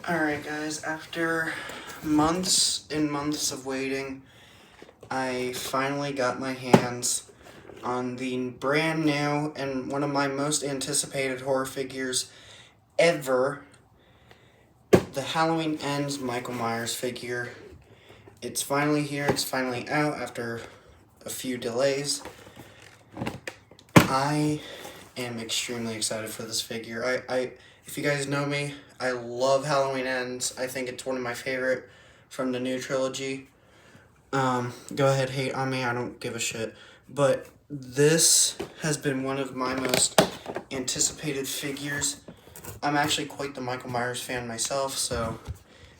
Alright guys, after months and months of waiting, I finally got my hands on the brand new and one of my most anticipated horror figures ever, the Halloween Ends Michael Myers figure. It's finally here, it's finally out after a few delays. I am extremely excited for this figure. If you guys know me, I love Halloween Ends. I think it's one of my favorite from the new trilogy. Go ahead, hate on me, I don't give a shit. But this has been one of my most anticipated figures. I'm actually quite the Michael Myers fan myself, so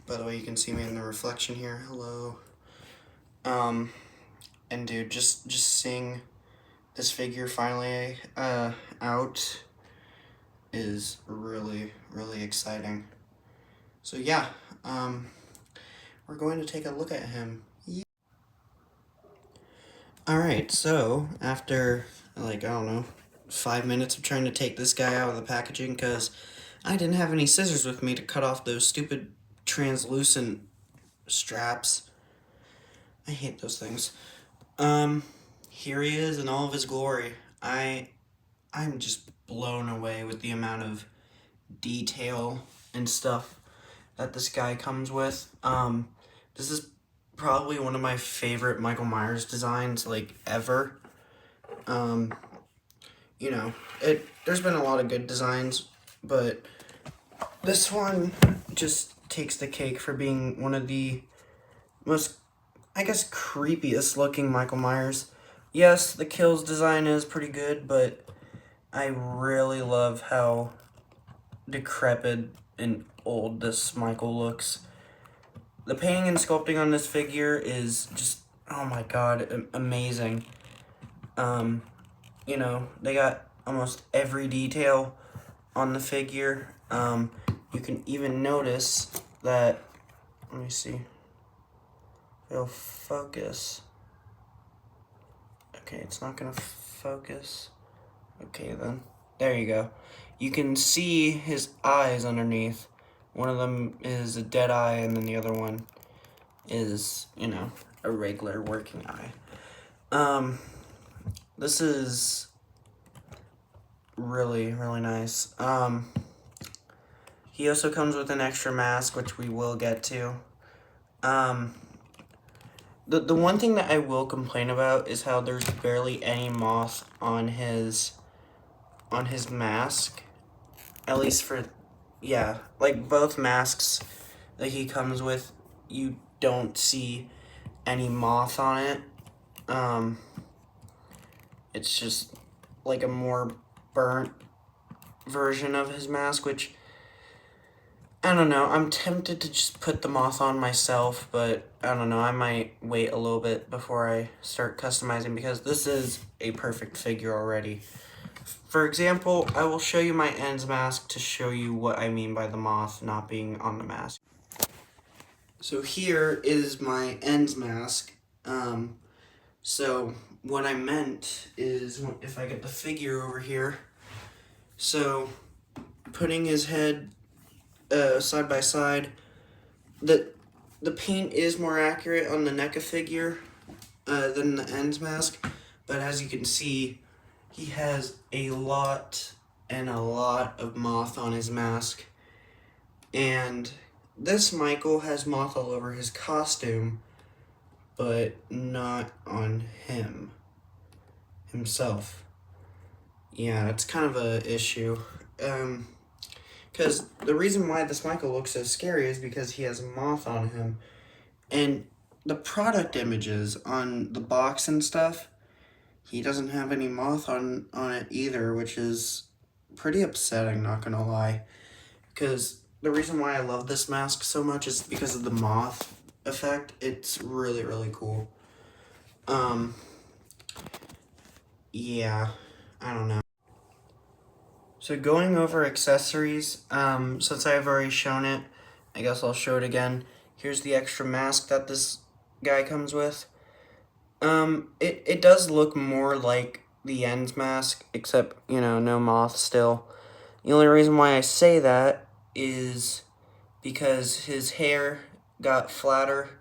by the way, you can see me in the reflection here. Hello. And dude, just seeing this figure finally out is really, really exciting. So yeah, we're going to take a look at him. Alright, so after, like, I don't know, 5 minutes of trying to take this guy out of the packaging because I didn't have any scissors with me to cut off those stupid translucent straps. I hate those things. Here he is in all of his glory. I'm just blown away with the amount of detail and stuff that this guy comes with. This is probably one of my favorite Michael Myers designs, like, ever. You know, there's been a lot of good designs, but this one just takes the cake for being one of the most, I guess, creepiest looking Michael Myers. Yes, the kills design is pretty good, but I really love how decrepit and old this Michael looks. The painting and sculpting on this figure is just, oh my god, amazing. You know, they got almost every detail on the figure. You can even notice that, let me see, it'll focus. Okay, it's not gonna focus. Okay then, there you go. You can see his eyes underneath. One of them is a dead eye, and then the other one is, you know, a regular working eye. This is really, really nice. He also comes with an extra mask, which we will get to. The one thing that I will complain about is how there's barely any moth on his mask. At least for, yeah, like both masks that he comes with, you don't see any moth on it. It's just like a more burnt version of his mask, which, I don't know, I'm tempted to just put the moth on myself, but I don't know, I might wait a little bit before I start customizing because this is a perfect figure already. For example, I will show you my Ends mask to show you what I mean by the moth not being on the mask. So here is my Ends mask. So what I meant is, if I get the figure over here, so putting his head side by side, the paint is more accurate on the Neca figure than the Ends mask, but as you can see, he has a lot of moth on his mask, and this Michael has moth all over his costume, but not on himself. Yeah, it's kind of a issue. Because the reason why this Michael looks so scary is because he has moth on him. And the product images on the box and stuff, he doesn't have any moth on it either, which is pretty upsetting, not gonna lie. Because the reason why I love this mask so much is because of the moth effect. It's really, really cool. Yeah, I don't know. So going over accessories, since I've already shown it, I guess I'll show it again. Here's the extra mask that this guy comes with. It does look more like the Ends mask, except, you know, no moth still. The only reason why I say that is because his hair got flatter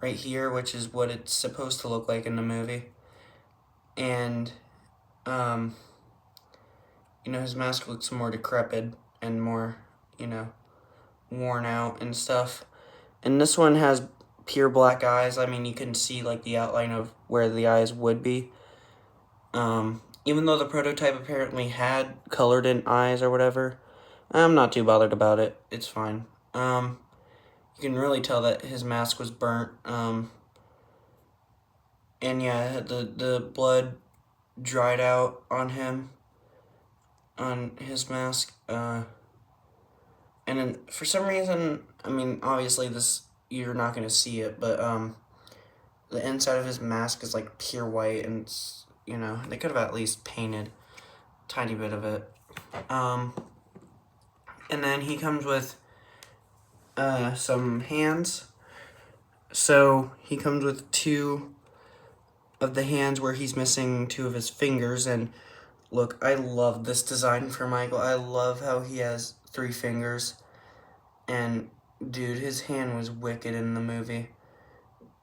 right here, which is what it's supposed to look like in the movie. And, his mask looks more decrepit and more, worn out and stuff. And this one has pure black eyes. I mean, you can see, like, the outline of where the eyes would be. Even though the prototype apparently had colored in eyes or whatever, I'm not too bothered about it. It's fine. You can really tell that his mask was burnt. And yeah, the blood dried out on him, on his mask. And then for some reason, I mean, obviously this, you're not going to see it, but the inside of his mask is like pure white, and it's, they could have at least painted a tiny bit of it. And then he comes with some hands. So he comes with 2 of the hands where he's missing 2 of his fingers. And look, I love this design for Michael. I love how he has 3 fingers. And dude, his hand was wicked in the movie.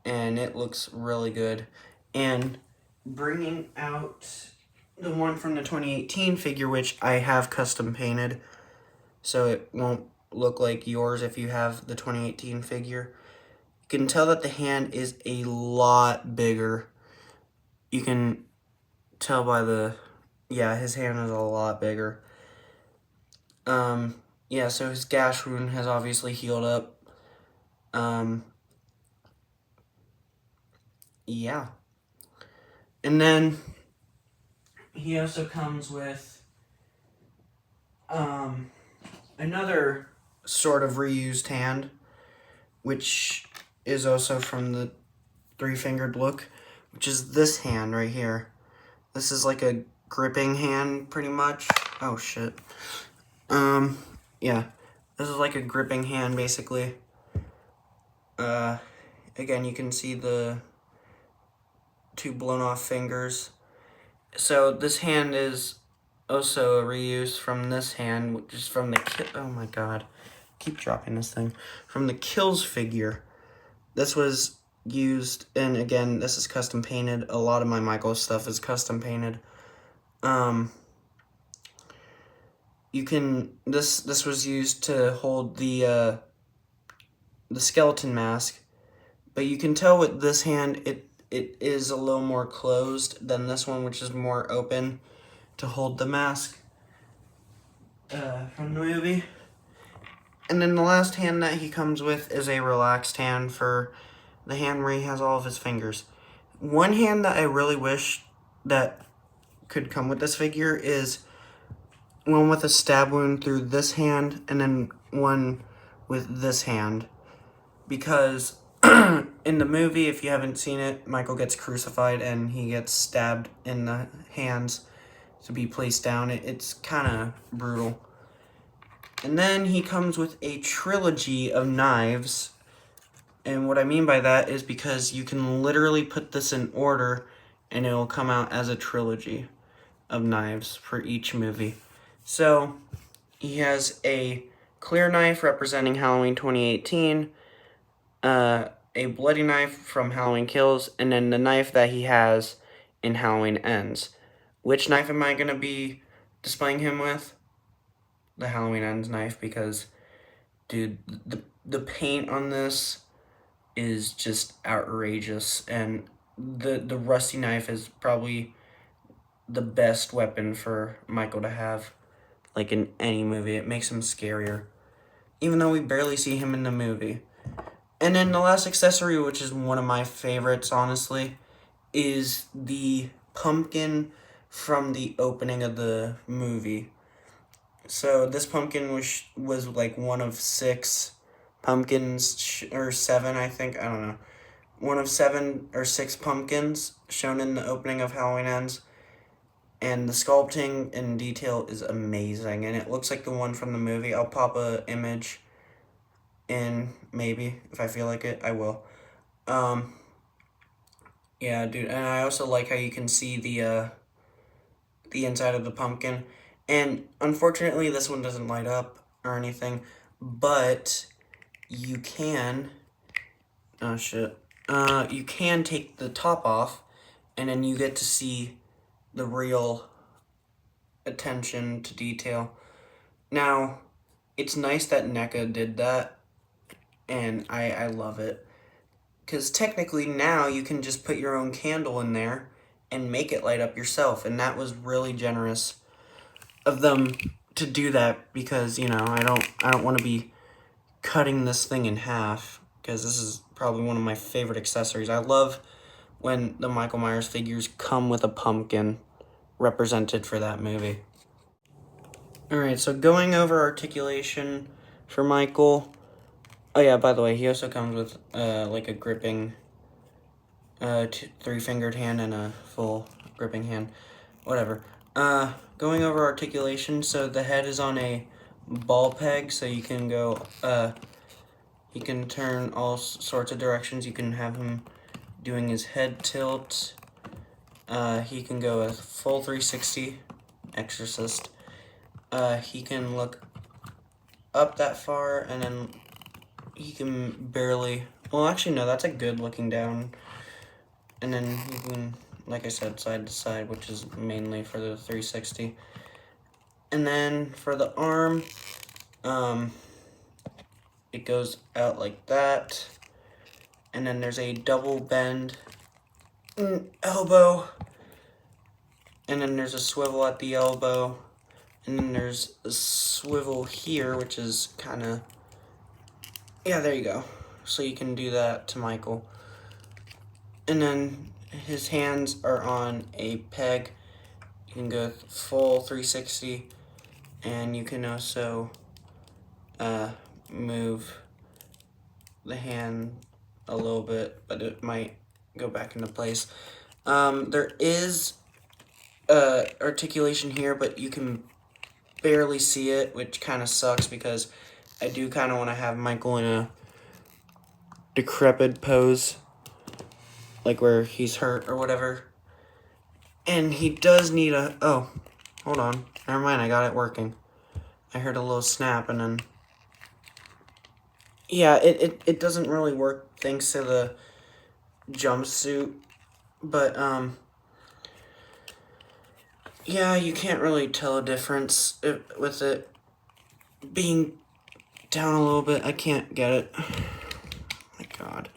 And it looks really good. And bringing out the one from the 2018 figure, which I have custom painted, so it won't look like yours if you have the 2018 figure. You can tell that the hand is a lot bigger. You can tell by his hand is a lot bigger. Yeah, so his gash wound has obviously healed up. Yeah. And then he also comes with another sort of reused hand, which is also from the 3-fingered look, which is this hand right here. This is like a gripping hand, pretty much. Oh, shit. Yeah. This is like a gripping hand, basically. Again, you can see the 2 blown off fingers. So this hand is also a reuse from this hand, which is from the oh my god, keep dropping this thing, from the Kills figure. This was used, and again, this is custom painted. A lot of my Michael stuff is custom painted. This was used to hold the skeleton mask, but you can tell with this hand it is a little more closed than this one, which is more open to hold the mask from the movie. And then the last hand that he comes with is a relaxed hand for the hand where he has all of his fingers. One hand that I really wish that could come with this figure is one with a stab wound through this hand, and then one with this hand. Because in the movie, if you haven't seen it, Michael gets crucified and he gets stabbed in the hands to be placed down. It's kind of brutal. And then he comes with a trilogy of knives. And what I mean by that is because you can literally put this in order and it'll come out as a trilogy of knives for each movie. So he has a clear knife representing Halloween 2018, a bloody knife from Halloween Kills, and then the knife that he has in Halloween Ends. Which knife am I going to be displaying him with? The Halloween Ends knife, because, dude, the paint on this is just outrageous, and the rusty knife is probably the best weapon for Michael to have, like, in any movie. It makes him scarier, even though we barely see him in the movie. And then the last accessory, which is one of my favorites, honestly, is the pumpkin from the opening of the movie. So this pumpkin was like one of 6 pumpkins, or 7, I think, I don't know. One of 7 or 6 pumpkins shown in the opening of Halloween Ends. And the sculpting and detail is amazing, and it looks like the one from the movie. I'll pop a image in, maybe, if I feel like it, I will. Yeah, dude, and I also like how you can see the inside of the pumpkin. And unfortunately, this one doesn't light up or anything, but you can, you can take the top off, and then you get to see the real attention to detail. Now, it's nice that Neca did that, and I love it. Because technically now you can just put your own candle in there and make it light up yourself, and that was really generous of them to do that, because, you know, I don't want to be cutting this thing in half, because this is probably one of my favorite accessories. I love when the Michael Myers figures come with a pumpkin represented for that movie. Alright, so going over articulation for Michael. Oh yeah, by the way, he also comes with like a gripping 3-fingered hand and a full gripping hand. Whatever. Going over articulation, so the head is on a ball peg, so you can go, he can turn all sorts of directions. You can have him doing his head tilt. He can go a full 360, Exorcist. He can look up that far, and then he can barely, well, actually, no, that's a good looking down. And then he can, like I said, side to side, which is mainly for the 360. And then for the arm, it goes out like that. And then there's a double bend elbow. And then there's a swivel at the elbow. And then there's a swivel here, which is kind of, yeah, there you go. So you can do that to Michael. And then his hands are on a peg. You can go full 360, and you can also move the hand a little bit, but it might go back into place. There is articulation here, but you can barely see it, which kind of sucks, because I do kind of want to have Michael in a decrepit pose, like where he's hurt or whatever. And he does need a, oh, hold on, never mind, I got it working. I heard a little snap, and then, yeah, it doesn't really work thanks to the jumpsuit, but, yeah, you can't really tell a difference with it being down a little bit. I can't get it. Oh my God.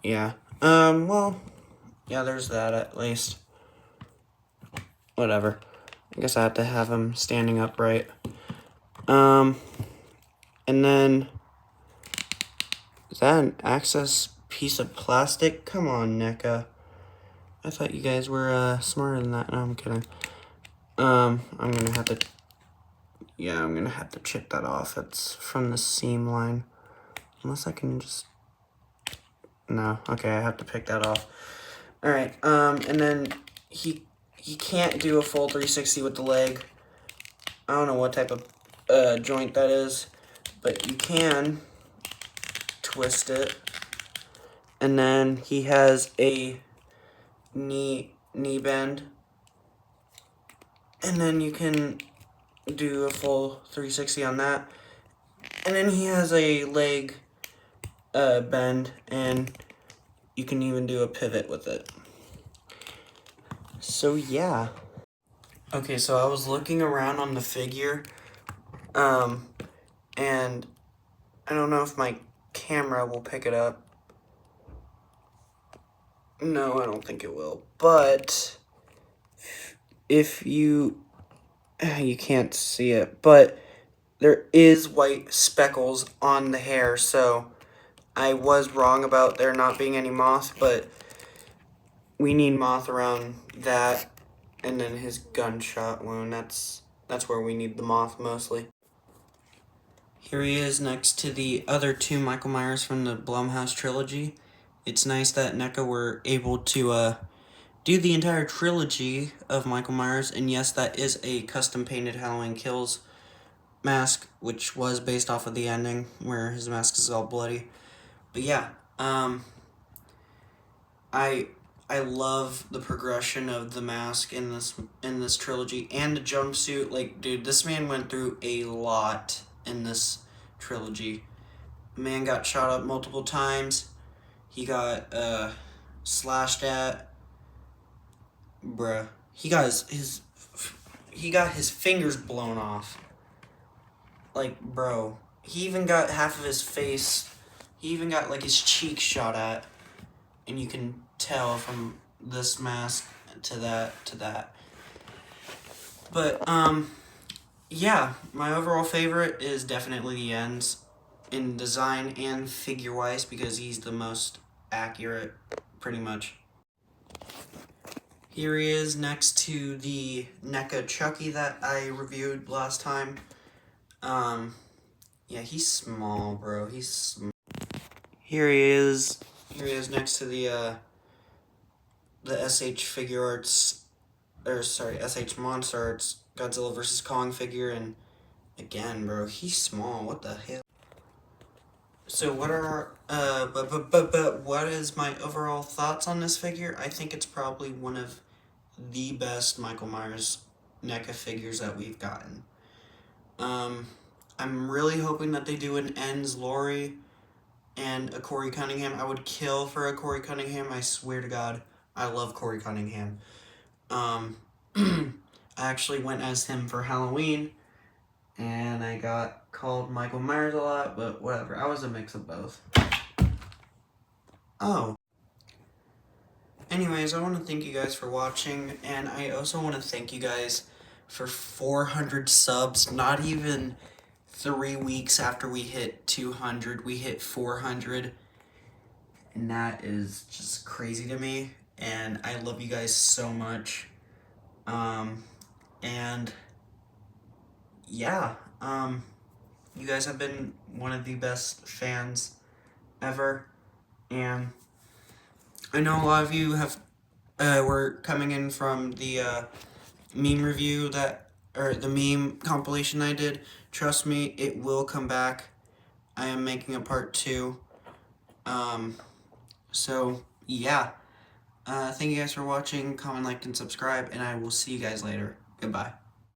Yeah. Well, yeah, there's that at least. Whatever. I guess I have to have him standing upright. And then, is that an access piece of plastic? Come on, Neca. I thought you guys were smarter than that. No, I'm kidding. I'm gonna have to, yeah, I'm gonna have to chip that off. It's from the seam line. Unless I can just, no, okay, I have to pick that off. Alright, and then he can't do a full 360 with the leg. I don't know what type of joint that is, but you can twist it. And then he has a knee bend. And then you can do a full 360 on that. And then he has a leg bend, and you can even do a pivot with it. So yeah. Okay, so I was looking around on the figure, and I don't know if my camera will pick it up. No, I don't think it will. But if you can't see it, but there is white speckles on the hair, so I was wrong about there not being any moth, but we need moth around that, and then his gunshot wound. That's where we need the moth mostly. Here he is next to the other two Michael Myers from the Blumhouse trilogy. It's nice that Neca were able to do the entire trilogy of Michael Myers, and yes, that is a custom painted Halloween Kills mask, which was based off of the ending where his mask is all bloody. But yeah, I love the progression of the mask in this trilogy, and the jumpsuit. Like, dude, this man went through a lot in this trilogy. Man got shot up multiple times. He got slashed at. Bruh. He got his fingers blown off. Like, bro. He even got half of his face. He even got like his cheek shot at. And you can tell from this mask to that. But yeah, my overall favorite is definitely the ends in design and figure wise because he's the most accurate, pretty much. Here he is next to the Neca Chucky that I reviewed last time. Yeah, he's small, bro. He's small. Here he is. Here he is next to the SH Figure Arts, or sorry, SH Monster Arts Godzilla vs. Kong figure, and again, bro, he's small. What the hell? So what are what is my overall thoughts on this figure? I think it's probably one of the best Michael Myers NECA figures that we've gotten. I'm really hoping that they do an Enns Laurie and a Corey Cunningham. I would kill for a Corey Cunningham. I swear to God, I love Corey Cunningham. I actually went as him for Halloween, and I got called Michael Myers a lot, but whatever. I was a mix of both. Oh. Anyways, I want to thank you guys for watching, and I also want to thank you guys for 400 subs. Not even 3 weeks after we hit 200, we hit 400, and that is just crazy to me, and I love you guys so much. And yeah, you guys have been one of the best fans ever, and I know a lot of you have were coming in from the meme review or the meme compilation I did. Trust me, it will come back. I am making a part 2. So yeah, thank you guys for watching. Comment, like, and subscribe, and I will see you guys later. Goodbye.